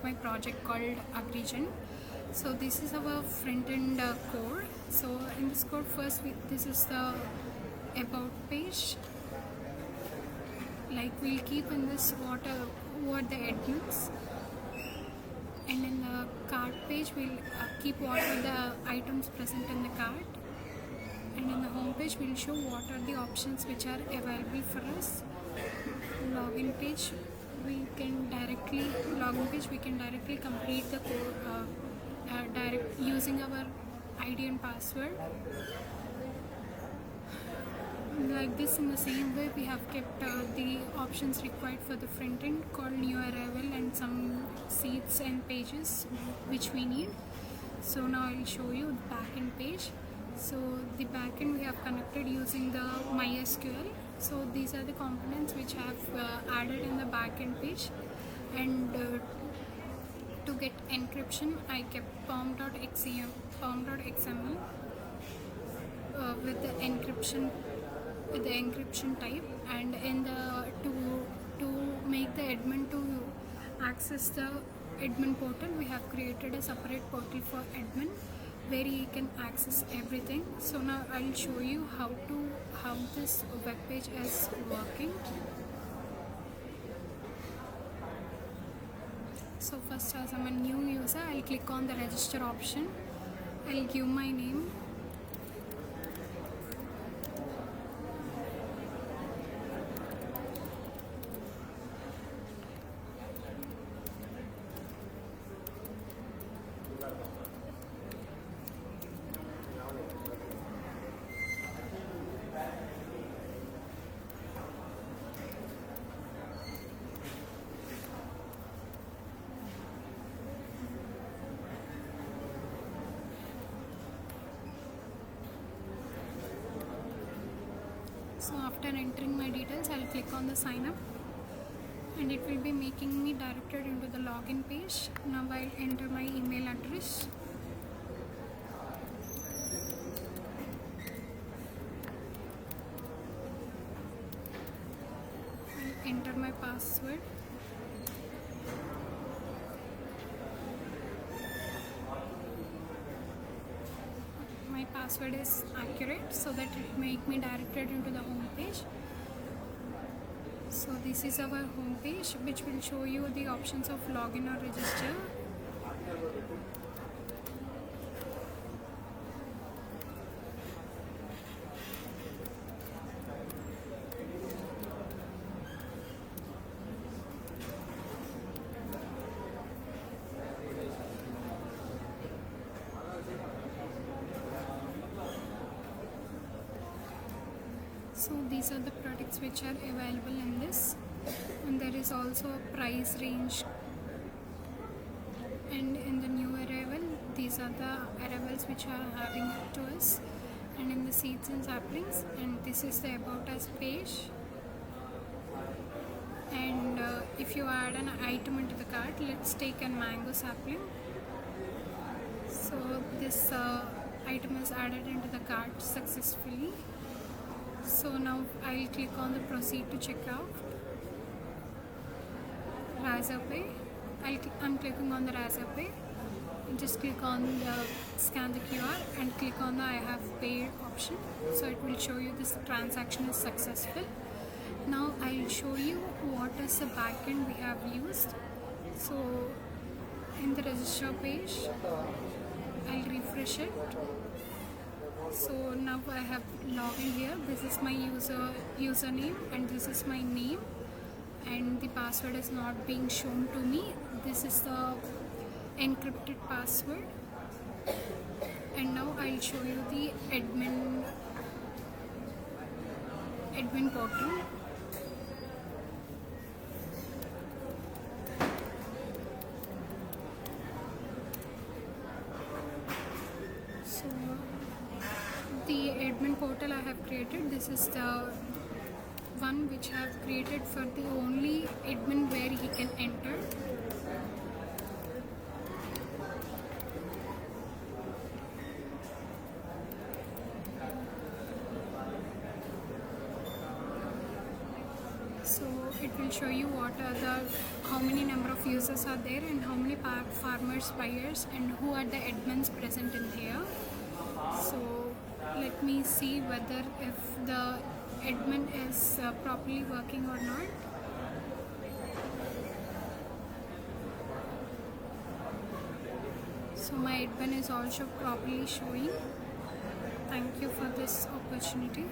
my project called Agrigen. So this is our front end code. So in this code first, this is the about page. Like we'll keep in this what the admins, and in the cart page we'll keep what are the items present in the cart, and in the home page we'll show what are the options which are available for us. Login page we can directly complete the code direct using our ID and password. Like this, in the same way we have kept the options required for the front end called new arrival and some seats and pages which we need. So now I'll show you the backend page. So the backend we have connected using the MySQL. So these are the components which I have added in the backend page. And to get encryption, I kept pom.xml with the encryption type, and in the to make the admin to access the admin portal, we have created a separate portal for admin where he can access everything. So now I'll show you how this web page is working. So first, as I'm a new user, I'll click on the register option. I'll give my name. So after entering my details, I'll click on the sign up, and it will be making me directed into the login page. Now I'll enter my email address. I'll enter my password. My password is accurate, so that it make me directed into the home page. So this is our home page, which will show you the options of login or register. So these are the products which are available in this, and there is also a price range. And in the new arrival, these are the arrivals which are having to us, and in the seeds and saplings, and this is the about us page. And if you add an item into the cart, let's take a mango sapling. So this item is added into the cart successfully. So now I'll click on the proceed to checkout. Razorpay. I'm clicking on the Razorpay. Just click on the scan the QR and click on the I have paid option. So it will show you this transaction is successful. Now I'll show you what is the backend we have used. So in the register page, I'll refresh it. So now I have logged in here. This is my username, and this is my name, and the password is not being shown to me. This is the encrypted password. And now I'll show you the admin portal. So the admin portal I have created, this is the one which I have created for the only admin where he can enter. So it will show you what are the how many number of users are there and how many farmers, buyers, and who are the admins present in here. So let me see whether if the admin is properly working or not. So my admin is also properly showing. Thank you for this opportunity.